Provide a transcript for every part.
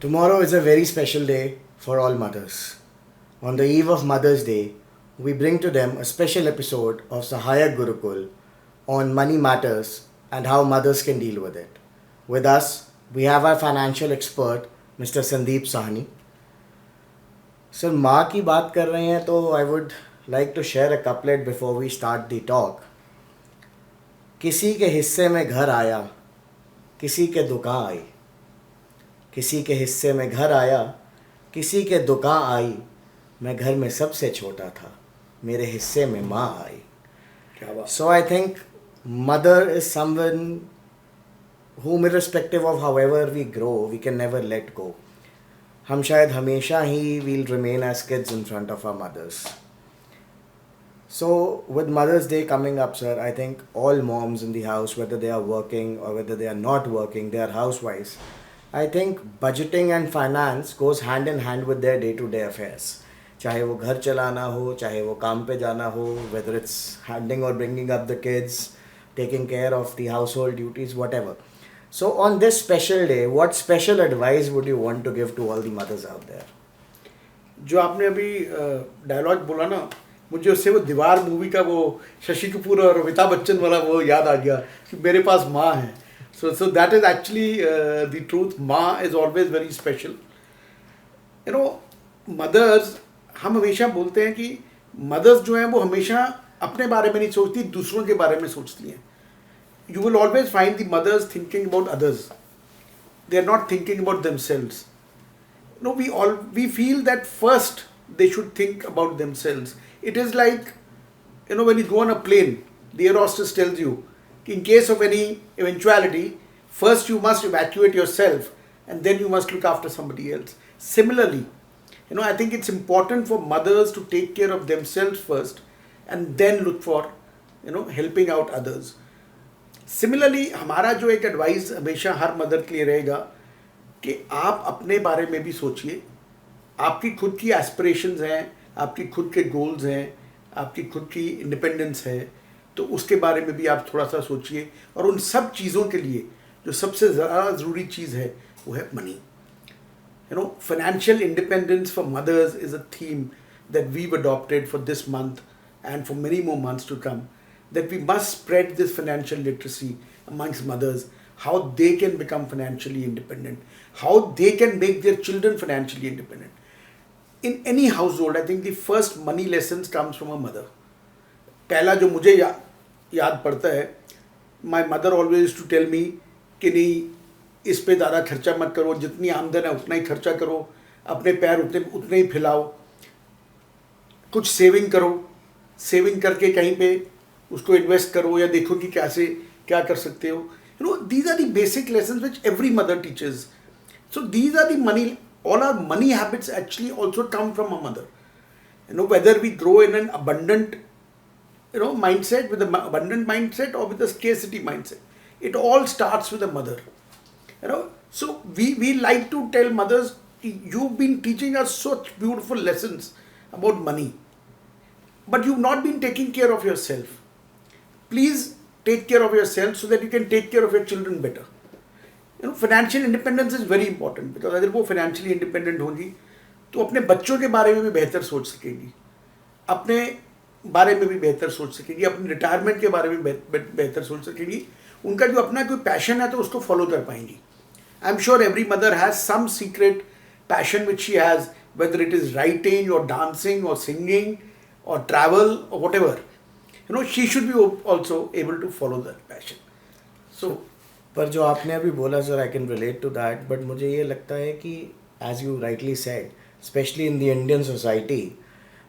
Tomorrow is a very special day for all mothers. On the eve of Mother's Day, we bring to them a special episode of Sahayak Gurukul on money matters and how mothers can deal with it. With us, we have our financial expert, Mr. Sandeep Sahni. Sir, माँ की बात कर रहे हैं तो I would like to share a couplet before we start the talk. किसी के हिस्से में घर आया, किसी के दुकान आई. किसी के हिस्से में घर आया, किसी के दुकान आई. मैं घर में सबसे छोटा था, मेरे हिस्से में माँ आई. क्या बात. So I think mother is someone whom irrespective of however we grow, we can never let go. हम शायद हमेशा ही we'll remain as kids in front of our mothers. So with Mother's Day coming up, sir, I think all moms in the house, whether they are working or whether they are not working, they are housewives. I think budgeting and finance goes hand in hand with their day-to-day affairs. चाहे वो घर चलाना हो, चाहे वो काम पे जाना हो, whether it's handling or bringing up the kids, taking care of the household duties, whatever. So on this special day, what special advice would you want to give to all the mothers out there? जो आपने अभी dialogue बोला ना, मुझे उससे वो दीवार movie का वो शशि कपूर और अमिताभ बच्चन वाला वो याद आ गया कि मेरे पास माँ है. So that is actually the truth. माँ is always very special. You know, mothers, हम हमेशा बोलते हैं कि mothers जो हैं वो हमेशा अपने बारे में नहीं सोचती, दूसरों के बारे में सोचती हैं. You will always find the mothers thinking about others. They are not thinking about themselves. No, we feel that first they should think about themselves. It is like, you know, when you go on a plane, the air hostess tells you, in case of any eventuality, first you must evacuate yourself and then you must look after somebody else. Similarly, you know, I think it's important for mothers to take care of themselves first and then look for, you know, helping out others. Similarly, हमारा जो एक advice हमेशा her mother के लिए रहेगा कि आप अपने बारे में भी सोचिए. आपकी खुद की एस्पिरेशंस हैं, आपकी खुद के गोल्स हैं, आपकी खुद की इंडिपेंडेंस है, तो उसके बारे में भी आप थोड़ा सा सोचिए. और उन सब चीज़ों के लिए जो सबसे ज़्यादा ज़रूरी चीज़ है वो है money. You know, financial independence for mothers is a theme that we've adopted for this month and for many more months to come. That we must spread this financial literacy amongst mothers, how they can become financially independent, how they can make their children financially independent. In any household, I think the first money lessons comes from a mother. पहला जो मुझे याद पड़ता है, my mother always used to tell me कि नहीं, इस पे ज़्यादा खर्चा मत करो, जितनी आमदन है उतना ही खर्चा करो, अपने पैर उतने ही फैलाओ, कुछ सेविंग करो, सेविंग करके कहीं पे उसको इन्वेस्ट करो या देखो कि कैसे क्या कर सकते हो. You know, these are the basic lessons which every mother teaches. So these are the money, all our money habits actually also come from a mother. You know, whether we grow in an abundant, you know, mindset, with an abundant mindset or with a scarcity mindset, it all starts with a mother. You know, so we like to tell mothers, you've been teaching us such beautiful lessons about money, but you've not been taking care of yourself. Please take care of yourself so that you can take care of your children better. You know, financial independence is very important because अगर वो financially independent होगी तो अपने बच्चों के बारे में भी बेहतर सोच सकेगी, अपने बारे में भी बेहतर सोच सकेगी, अपने रिटायरमेंट के बारे में बेहतर सोच सकेगी. उनका जो अपना कोई पैशन है तो उसको फॉलो कर पाएंगी. I am sure every mother has some secret passion which she has, whether it is writing or dancing or singing or travel or whatever. You know, she should be also able to follow that passion. So, पर जो आपने अभी बोला sir, I can relate to that, but मुझे ये लगता है कि as you rightly said, especially in the Indian society,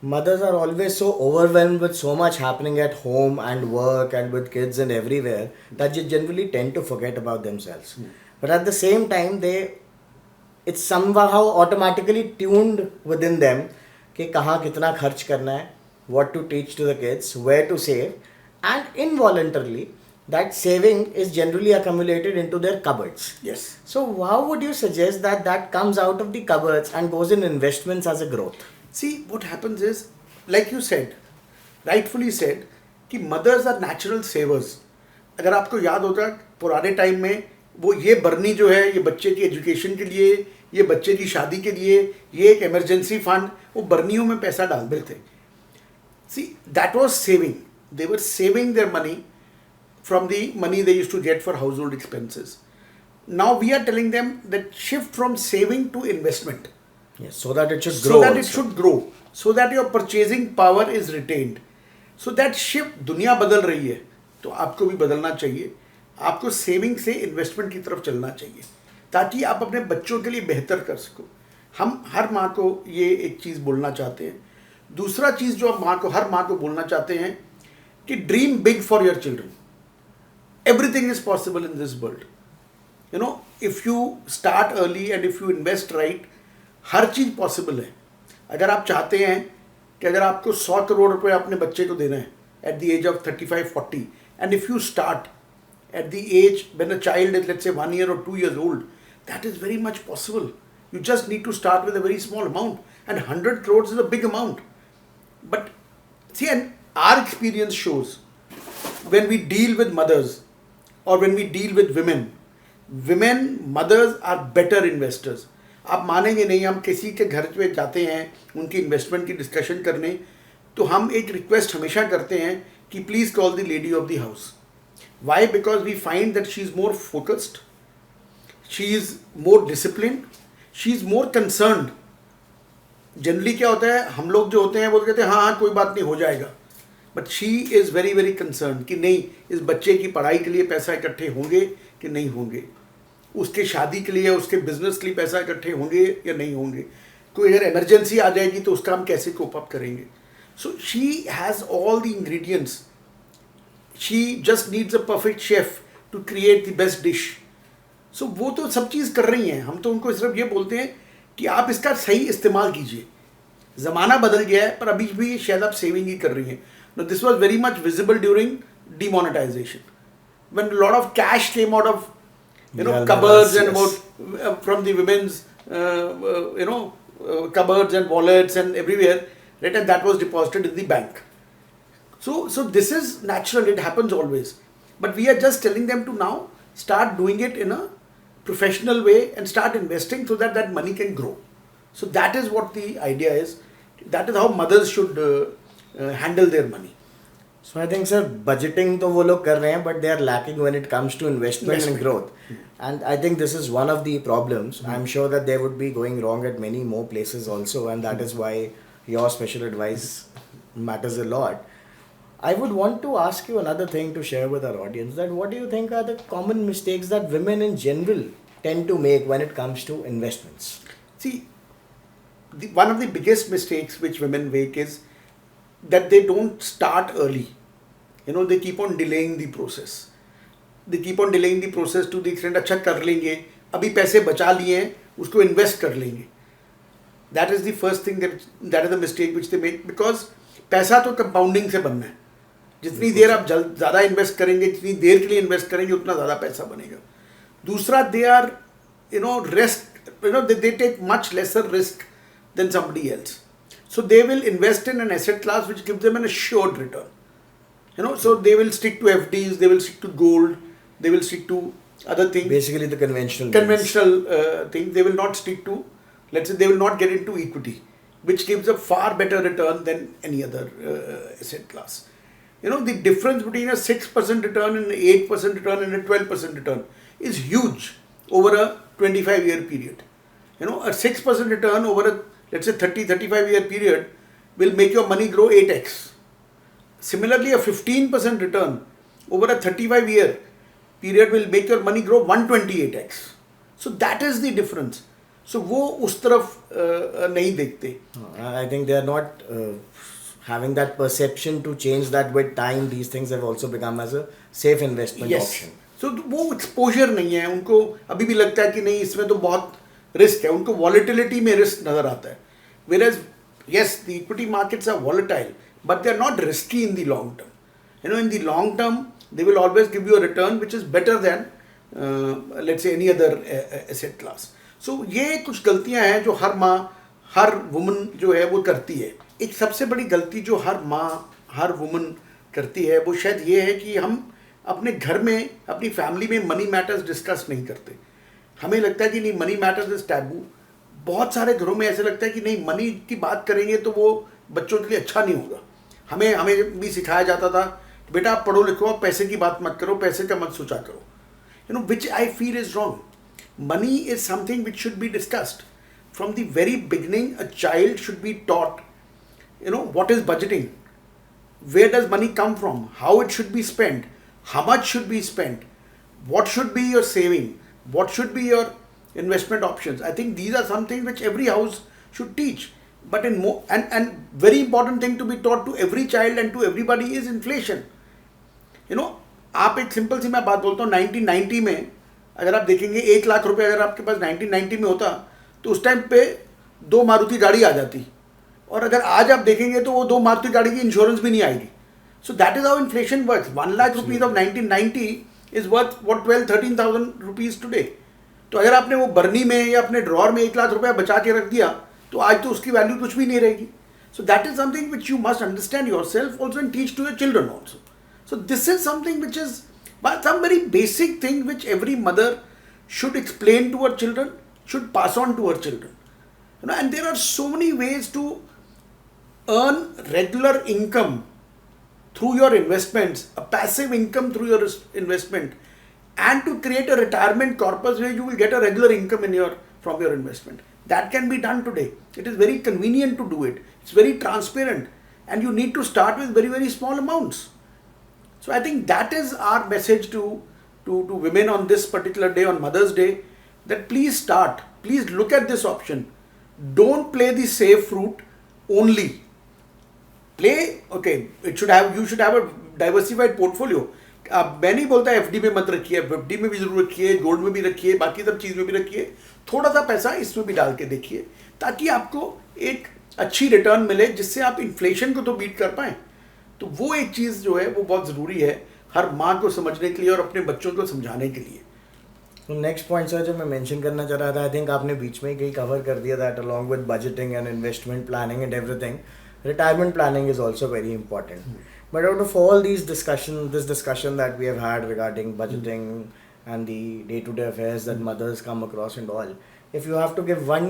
mothers are always so overwhelmed with so much happening at home and work and with kids and everywhere that they generally tend to forget about themselves. But at the same time, it's somehow automatically tuned within them कि कहाँ कितना खर्च करना है, what to teach to the kids, where to save, and involuntarily that saving is generally accumulated into their cupboards. yes. So how would you suggest that comes out of the cupboards and goes in investments as a growth? See, what happens is, like you said, rightfully said, कि mothers are natural savers. अगर आपको याद होगा पुराने time में वो ये बरनी जो है ये बच्चे की एजुकेशन के लिए ये बच्चे की शादी के लिए, ये एक इमरजेंसी फंड, वो बर्नियों में पैसा डालते थे. See, that was saving. They were saving their money from the money they used to get for household expenses. Now we are telling them that shift from saving to investment. Yes, so that it should grow. So that it also. should grow. So that your purchasing power is retained. So that shift, दुनिया बदल रही है, तो आपको भी बदलना चाहिए. आपको सेविंग से इन्वेस्टमेंट की तरफ चलना चाहिए ताकि आप अपने बच्चों के लिए बेहतर कर सको. हम हर माँ को ये एक चीज़ बोलना चाहते हैं. दूसरा चीज़ जो हम हर माँ को बोलना चाहते हैं कि dream big for your children. Everything is possible in this world. You know, if you start early and if you invest right, her cheese possible है. अगर आप चाहते हैं कि अगर आपको 100 करोड़ रुपए अपने बच्चे को देना है at the age of 35-40, and if you start at the age when a child is, let's say, 1 year or 2 years old, that is very much possible. You just need to start with a very small amount, and 100 crores is a big amount. But see, and our experience shows when we deal with mothers or when we deal with women, mothers are better investors. आप मानेंगे नहीं, हम किसी के घर पे जाते हैं उनकी इन्वेस्टमेंट की डिस्कशन करने, तो हम एक रिक्वेस्ट हमेशा करते हैं कि please call the lady of the house. Why? Because we find that she is more focused, she is more disciplined, she is more concerned. Generally क्या होता है, हम लोग जो होते हैं वो कहते हैं हाँ कोई बात नहीं हो जाएगा, but she is very very concerned कि नहीं, इस बच्चे की पढ़ाई के लिए पैसा इकट्ठे होंगे कि नहीं होंगे, उसके शादी के लिए, उसके बिजनेस के लिए पैसा इकट्ठे होंगे या नहीं होंगे, कोई अगर इमरजेंसी आ जाएगी तो उसका हम कैसे कोप अप करेंगे. सो she has all the ingredients. She just needs a perfect chef to create the best dish. So वो तो सब चीज़ कर रही हैं. हम तो उनको सिर्फ ये बोलते हैं कि आप इसका सही इस्तेमाल कीजिए. ज़माना बदल गया है, पर अभी भी शायद आप सेविंग ही कर रही हैं. Now this was very much visible during demonetization, when a lot of cash came out of cupboards and about from the women's cupboards and wallets and everywhere, right? And that was deposited in the bank. So this is natural, it happens always. But we are just telling them to now start doing it in a professional way and start investing so that that money can grow. So that is what the idea is. That is how mothers should handle their money. So I think, sir, budgeting तो वो लोग कर रहे हैं, but they are lacking when it comes to investment and growth. And I think this is one of the problems. I'm sure that they would be going wrong at many more places also, and that is why your special advice matters a lot. I would want to ask you another thing to share with our audience, that what do you think are the common mistakes that women in general tend to make when it comes to investments? See, one of the biggest mistakes which women make is that they don't start early. They keep on delaying the process. They keep on delaying the process to the extent, अच्छा कर लेंगे, अभी पैसे बचा लिए हैं, उसको invest कर लेंगे. That is the first thing, that is the mistake which they make, because पैसा तो कंपाउंडिंग से बनना है. जितनी देर आप ज़्यादा इन्वेस्ट करेंगे, जितनी देर के लिए इन्वेस्ट करेंगे, उतना ज़्यादा पैसा बनेगा. दूसरा, they are they take much lesser risk than somebody else. So they will invest in an asset class which gives them an assured return. So they will stick to FDs, they will stick to gold, they will stick to other things. Basically the conventional things. They will not stick to, let's say, they will not get into equity, which gives a far better return than any other asset class. The difference between a 6% return and an 8% return and a 12% return is huge over a 25-year period. A 6% return over a, let's say, 35-year period will make your money grow 8x. Similarly, a 15% return over a 35-year period will make your money grow 128x. So that is the difference. So वो उस तरफ नहीं देखते. I think they are not having that perception to change that with time. These things have also become as a safe investment option. So वो exposure नहीं है उनको. अभी भी लगता है कि नहीं, इसमें तो बहुत risk है. उनको volatility में risk नजर आता है. Whereas yes, the equity markets are volatile, but they are not risky in the long term. In the long term, they will always give you a return which is better than let's say any other asset class. So ये कुछ गलतियां हैं जो हर माँ, हर woman जो है वो करती है. एक सबसे बड़ी गलती जो हर माँ, हर वुमन करती है, वो शायद ये है कि हम अपने घर में, अपनी फैमिली में मनी मैटर्स डिस्कस नहीं करते. हमें लगता है कि नहीं, मनी मैटर्स इज टैबू. बहुत सारे घरों में ऐसे लगता है कि नहीं, मनी की बात करेंगे तो वो बच्चों के लिए अच्छा नहीं होगा. हमें हमें भी सिखाया जाता था, बेटा आप पढ़ो लिखो, आप पैसे की बात मत करो, पैसे का मत सोचा करो. Which I feel is wrong. Money is something which should be discussed. From the very beginning, a child should be taught, what is budgeting? Where does money come from? How it should be spent? How much should be spent? What should be your saving? What should be your investment options? I think these are some things which every house should teach. But and very important thing to be taught to every child and to everybody is inflation. आप एक simple सी मैं बात बोलता हूँ, 1990 में अगर आप देखेंगे 1 लाख रुपए अगर आपके पास 1990 में होता तो उस टाइम पे 2 मारुति गाड़ी आ जाती, और अगर आज आप देखेंगे तो वो 2 मारुति गाड़ी की इंश्योरेंस भी नहीं आएगी. सो that is how inflation works. 1 lakh rupees of 1990 is worth what 12-13,000 rupees today. तो अगर आपने वो बर्नी में या अपने ड्रॉर में 1 लाख रुपया बचा के रख दिया तो आज तो उसकी वैल्यू कुछ भी नहीं रहेगी. So that is something which you must understand yourself also and teach to your children also. So this is something which is some very basic thing which every mother should explain to her children, should pass on to her children. And there are so many ways to earn regular income through your investments, a passive income through your investment, and to create a retirement corpus where you will get a regular income from your investment. That can be done today. It is very convenient to do it. It's very transparent, and you need to start with very, very small amounts. So I think that is our message to women on this particular day, on Mother's Day, that please start. Please look at this option. Don't play the safe route only. Play, okay, you should have a diversified portfolio. मैं नहीं बोलता FD में मत रखिए, FD में भी जरूर रखिए, गोल्ड में भी रखिए, बाकी सब चीज़ में भी रखिए. थोड़ा सा पैसा इसमें भी डाल के देखिए ताकि आपको एक अच्छी रिटर्न मिले जिससे आप इन्फ्लेशन को तो बीट कर पाएँ. तो वो एक चीज़ जो है वो बहुत ज़रूरी है हर माँ को समझने के लिए और अपने बच्चों को समझाने के लिए. तो नेक्स्ट पॉइंट सर जो मैं मेंशन करना चाह रहा था, आई थिंक आपने बीच में ही कहीं कवर कर दिया, that along with budgeting and investment planning and everything, retirement planning is also very important. But out of all this discussion that we have had regarding budgeting and the day-to-day affairs that mothers come across and all, if you have to give one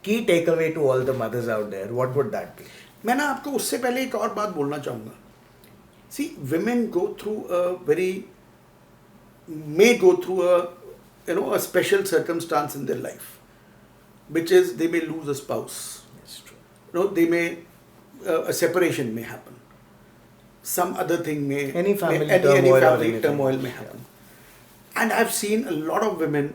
key takeaway to all the mothers out there, what would that be? मैं ना आपको उससे पहले एक और बात बोलना चाहूँगा. See, women may go through a special circumstance in their life, which is they may lose a spouse. That's true. They may a separation may happen. Some other thing may any family turmoil may happen. Yeah. And I've seen a lot of women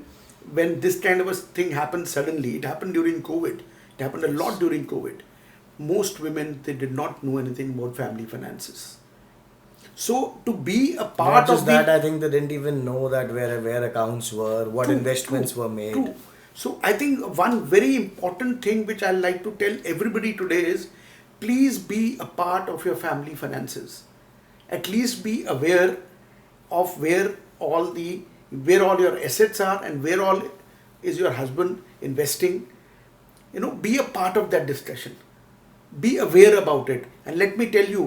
when this kind of a thing happens suddenly. It happened during COVID. It happened a lot during COVID. Most women, they did not know anything about family finances. So to be a part of that, I think they didn't even know that where accounts were, what investments were made. True. So I think one very important thing which I like to tell everybody today is, please be a part of your family finances. At least be aware of where all your assets are and where all is your husband investing. Be a part of that discussion. Be aware about it. And let me tell you,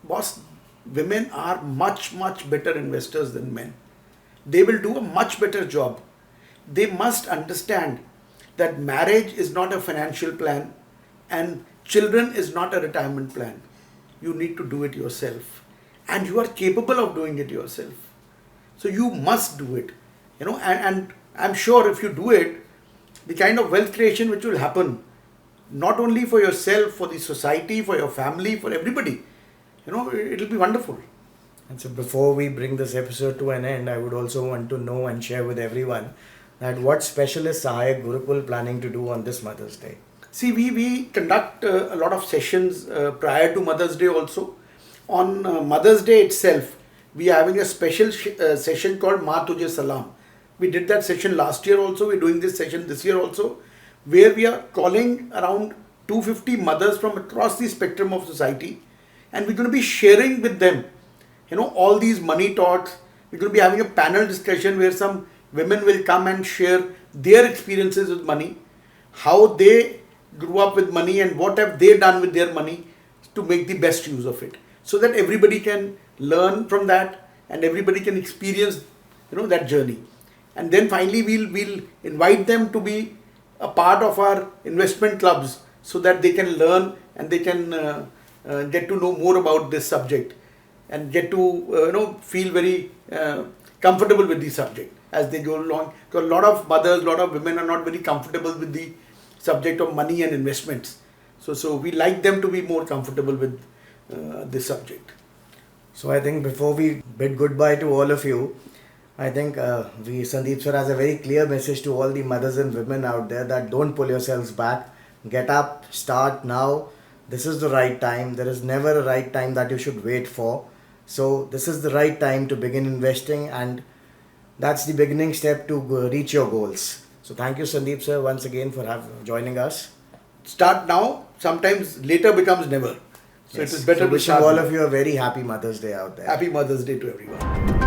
boss, women are much, much better investors than men. They will do a much better job. They must understand that marriage is not a financial plan and children is not a retirement plan. You need to do it yourself. And you are capable of doing it yourself. So you must do it. And I'm sure if you do it, the kind of wealth creation which will happen, not only for yourself, for the society, for your family, for everybody, it'll be wonderful. And so before we bring this episode to an end, I would also want to know and share with everyone that what special is Sahayak Gurukul planning to do on this Mother's Day? See, we conduct a lot of sessions prior to Mother's Day also. On Mother's Day itself, we are having a special session called Ma Tujhe Salam. We did that session last year also. We're doing this session this year also, where we are calling around 250 mothers from across the spectrum of society, and we're going to be sharing with them, all these money talks. We're going to be having a panel discussion where some women will come and share their experiences with money, how they grew up with money and what have they done with their money to make the best use of it, so that everybody can learn from that and everybody can experience that journey. And then finally we'll invite them to be a part of our investment clubs so that they can learn and they can get to know more about this subject and get to feel very comfortable with the subject as they go along. Because a lot of mothers, a lot of women are not very comfortable with the subject of money and investments. So we like them to be more comfortable with this subject. So I think before we bid goodbye to all of you, I think Sandeep sir has a very clear message to all the mothers and women out there that don't pull yourselves back. Get up, start now. This is the right time. There is never a right time that you should wait for. So this is the right time to begin investing, and that's the beginning step to reach your goals. So thank you, Sandeep sir, once again for joining us. Start now. Sometimes later becomes never. So Yes. it is better So to wishing start all now. of you a very happy Mother's Day out there. Happy Mother's Day to everyone.